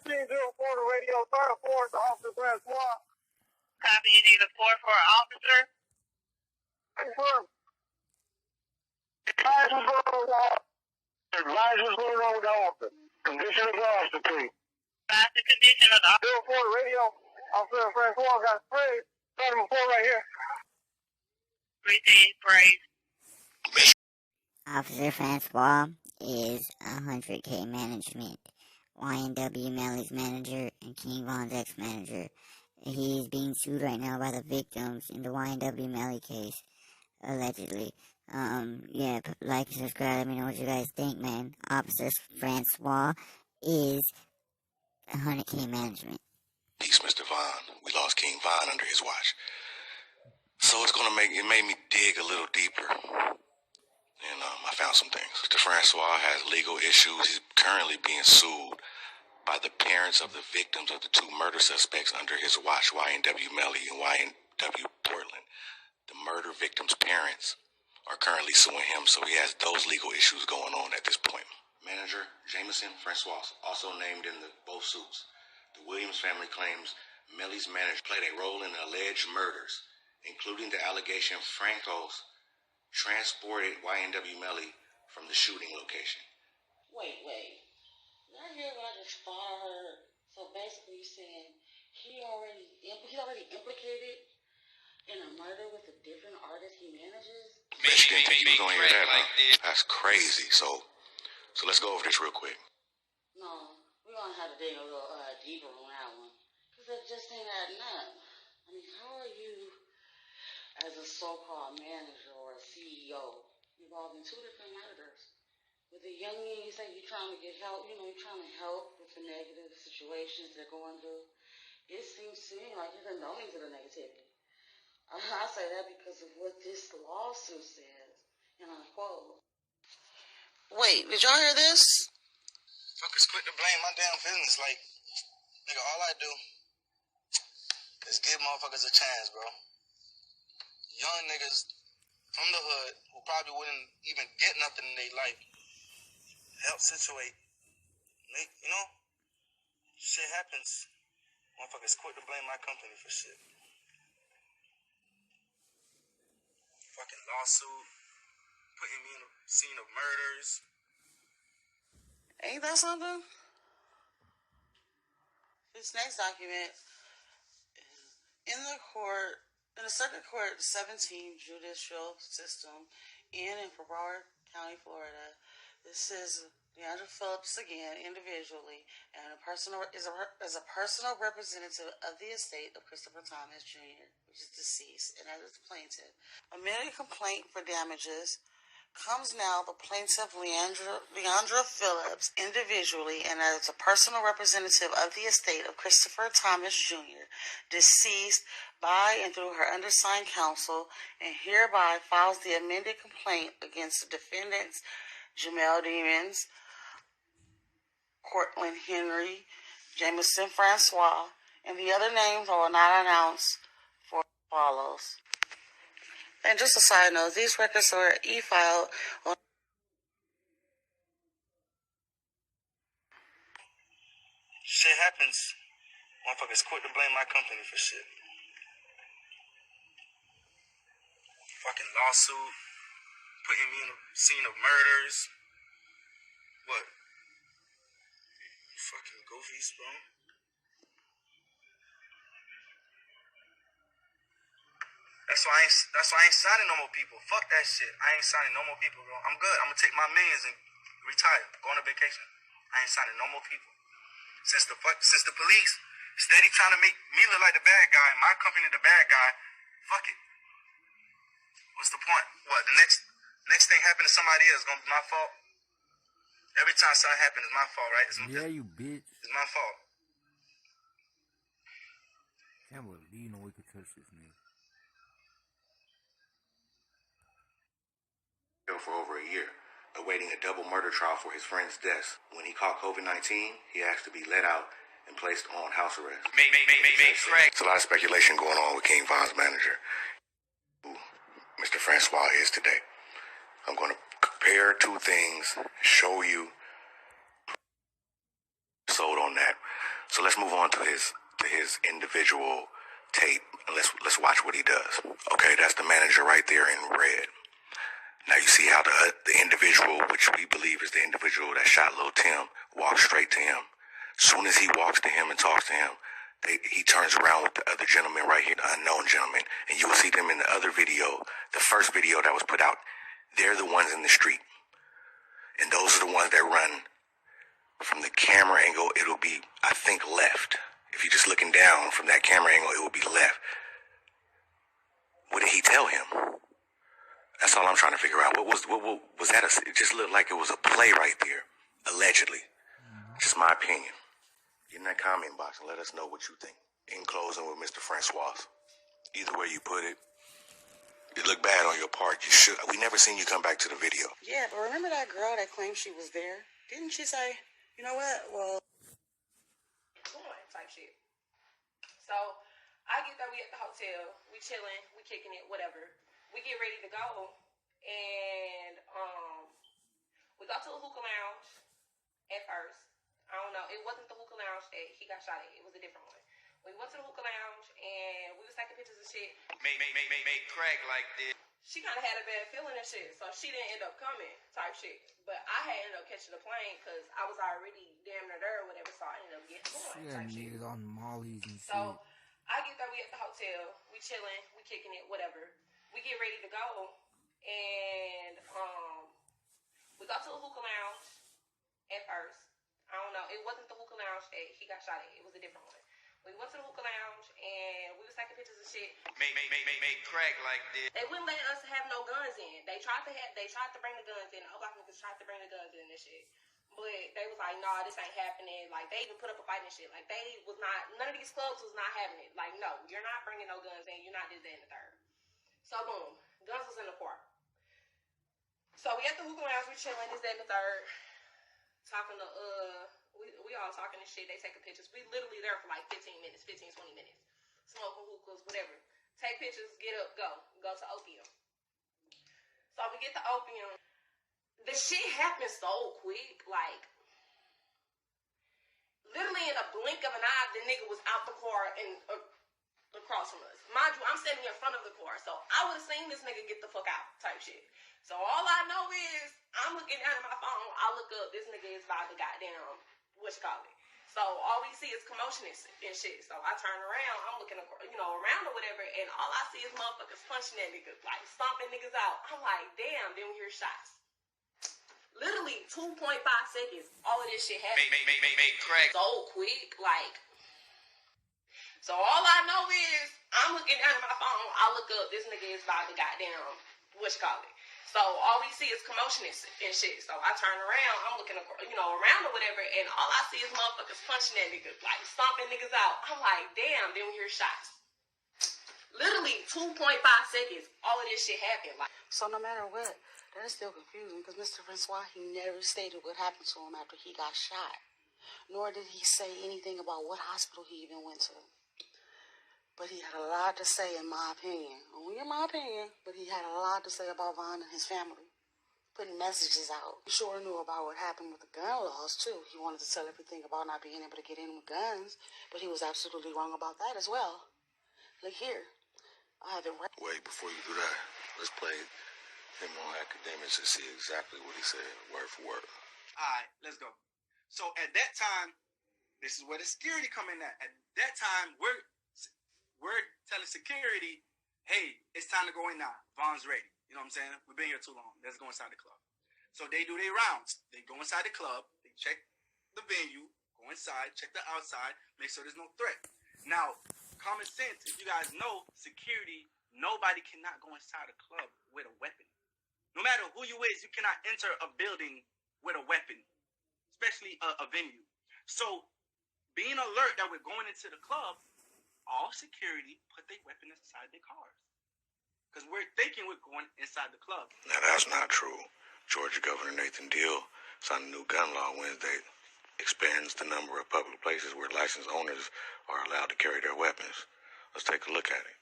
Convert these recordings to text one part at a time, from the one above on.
1704 to radio, 3rd and 4th, Officer Francois. Copy, you need a 4-4 officer. Confirm. Advise what's going on with the officer. Condition of the officer, please. Advise the condition of the officer. 04 radio, Officer Francois got sprayed. 3rd and 4th right here. Receive, praise. Officer Francois is 100K Management, YNW Mellys manager, and King Von's ex-manager. He is being sued right now by the victims in the YNW Melly case, allegedly. Yeah, like and subscribe, let me know what you guys think, man. Officer Francois is 100K Management. Peace, Mr. Von. We lost King Von under his watch. So it made me dig a little deeper. And I found some things. Mr. Francois has legal issues. He's currently being sued by the parents of the victims of the two murder suspects under his watch, YNW Melly and YNW Portland. The murder victims' parents are currently suing him, so he has those legal issues going on at this point. Manager Jameson Francois, also named in both suits. The Williams family claims Melly's manager played a role in the alleged murders, including the allegation Franco's transported YNW Melly from the shooting location. Wait. Did I hear what I just thought I heard? So basically you're saying he's already implicated in a murder with a different artist he manages? Michigan, you gonna hear that, huh? That's crazy. So let's go over this real quick. No, we're gonna have to dig a little deeper on that one. Because it just ain't adding up. I mean, how are you, as a so-called manager or a CEO, involved in two different murders? With the young man, you say you're trying to get help, you're trying to help with the negative situations they're going through. It seems to me like you're condoning to the negativity. I say that because of what this lawsuit says, and I quote. Wait, did y'all hear this? Fuckers quit to blame my damn business. Like, nigga, all I do is give motherfuckers a chance, bro. Young niggas from the hood who probably wouldn't even get nothing in their life help situate. Shit happens. Motherfuckers quit to blame my company for shit. Fucking lawsuit, putting me in a scene of murders. Ain't that something? This next document is in the circuit court 17 judicial system in Broward County, Florida. This is Leandra Phillips again, individually, and is a personal representative of the estate of Christopher Thomas Jr., which is deceased, and as the plaintiff. Amended complaint for damages comes now the plaintiff Leandra Phillips, individually, and as a personal representative of the estate of Christopher Thomas Jr., deceased by and through her undersigned counsel, and hereby files the amended complaint against the defendants Jamel Demons, Cortland Henry, Jameson Francois, and the other names I will not announce for follows. And just a side note, these records were e-filed on Shit happens. Motherfuckers quit to blame my company for shit. Fucking lawsuit, putting me in a scene of murders. What? You fucking goofies, bro. That's why I ain't signing no more people. Fuck that shit. I ain't signing no more people, bro. I'm good. I'm gonna take my millions and retire. Go on a vacation. I ain't signing no more people. Since the police steady trying to make me look like the bad guy, my company the bad guy, fuck it. What's the point? What, the next thing happen to somebody else is gonna be my fault? Every time something happens, it's my fault, right? You bitch. It's my fault. Can't believe no one could touch this nigga. For over a year, awaiting a double murder trial for his friend's death. When he caught COVID-19, he asked to be let out and placed on house arrest. It's a lot of speculation going on with King Von's manager, who Mr. Francois is today. I'm going to compare two things, show you sold on that. So let's move on to his individual tape. Let's watch what he does. Okay, that's the manager right there in red. Now you see how the individual, which we believe is the individual that shot Lil Tim, walks straight to him. Soon as he walks to him and talks to him, he turns around with the other gentleman right here, the unknown gentleman, and you will see them in the other video, the first video that was put out. They're the ones in the street, and those are the ones that run. From the camera angle, it'll be, I think, left. If you're just looking down from that camera angle, it will be left. What did he tell him? That's all I'm trying to figure out. What was that? It just looked like it was a play right there, allegedly. Just my opinion. Get in that comment box and let us know what you think. In closing with Mr. Francois. Either way you put it, it looked bad on your part. You should. We never seen you come back to the video. Yeah, but remember that girl that claimed she was there? Didn't she say, you know what, well... type shit. So, I get that we at the hotel, we chilling, we kicking it, whatever. We get ready to go, and we go to a hookah lounge at first. I don't know, it wasn't the hookah lounge that he got shot at, it was a different one. We went to the hookah lounge, and we was taking pictures and shit. Make crack like this. She kind of had a bad feeling and shit, so she didn't end up coming, type shit. But I had ended up catching the plane, because I was already damn near there or whatever, so I ended up getting going, type shit. Niggas on mollies and shit. So, I get that we at the hotel, we chilling, we kicking it, whatever. We get ready to go, and we go to a hookah lounge at first. I don't know, it wasn't the hookah lounge that he got shot at, it was a different one. We went to the hookah lounge, and we was taking pictures and shit. Make crack like this. They wouldn't let us have no guns in. They tried to bring the guns in. The black niggas tried to bring the guns in and shit. But they was like, nah, this ain't happening. Like, they even put up a fight and shit. Like, they was not, none of these clubs was not having it. Like, no, you're not bringing no guns in. You're not this, that, and the third. So, boom. Guns was in the park. So, we at the hookah lounge. We chilling, this, that, and the third. Talking to, we all talking and shit. They taking pictures. We literally there for like 15 minutes, 15, 20 minutes. Smoking hookahs, whatever. Take pictures, get up, go. Go to opium. So we get to opium. The shit happened so quick. Like, literally in a blink of an eye, the nigga was out the car and across from us. Mind you, I'm standing in front of the car. So I would have seen this nigga get the fuck out type shit. So all I know is, I'm looking down at my phone. I look up, this nigga is by the goddamn, whatchamacallit. So all we see is commotion and shit. So I turn around, I'm looking, around or whatever, and all I see is motherfuckers punching that nigga, like stomping niggas out. I'm like, damn, then we hear shots. Literally 2.5 seconds, all of this shit happened. Make crack. So quick, like. So all I know is, I'm looking down at my phone, I look up, this nigga is by the goddamn, whatchamacallit. So all we see is commotion and shit. So I turn around, I'm looking, around or whatever, and all I see is motherfuckers punching that nigga, like stomping niggas out. I'm like, damn, then we hear shots. Literally 2.5 seconds, all of this shit happened. Like, So no matter what, that is still confusing, because Mr. Francois, he never stated what happened to him after he got shot. Nor did he say anything about what hospital he even went to. But he had a lot to say, in my opinion. Only in my opinion, but he had a lot to say about Von and his family. Putting messages out. He sure knew about what happened with the gun laws, too. He wanted to tell everything about not being able to get in with guns, but he was absolutely wrong about that as well. Look here. I have it right. Wait, before you do that, let's play him on academics and see exactly what he said, word for word. Alright, let's go. So at that time, this is where the security come in at. At that time, we're telling security, hey, it's time to go in now. Von's ready. You know what I'm saying? We've been here too long. Let's go inside the club. So they do their rounds. They go inside the club. They check the venue, go inside, check the outside, make sure there's no threat. Now, common sense, if you guys know, security, nobody cannot go inside a club with a weapon. No matter who you is, you cannot enter a building with a weapon, especially a venue. So being alert that we're going into the club, all security put their weapon inside their cars. Because we're thinking we're going inside the club. Now, that's not true. Georgia Governor Nathan Deal signed a new gun law Wednesday. Expands the number of public places where licensed owners are allowed to carry their weapons. Let's take a look at it.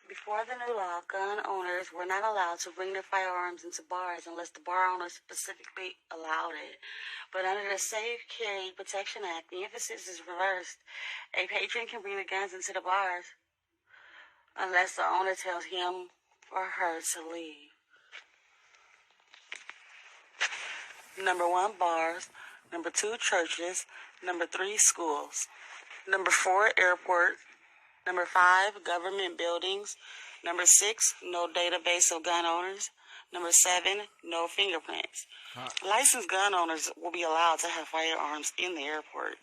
Before the new law, gun owners were not allowed to bring their firearms into bars unless the bar owner specifically allowed it. But under the Safe Carry Protection Act, the emphasis is reversed. A patron can bring the guns into the bars unless the owner tells him or her to leave. Number 1, bars. Number 2, churches. Number 3, schools. Number 4, airports. Number 5, government buildings. Number 6, no database of gun owners. Number 7, no fingerprints. Licensed gun owners will be allowed to have firearms in the airport.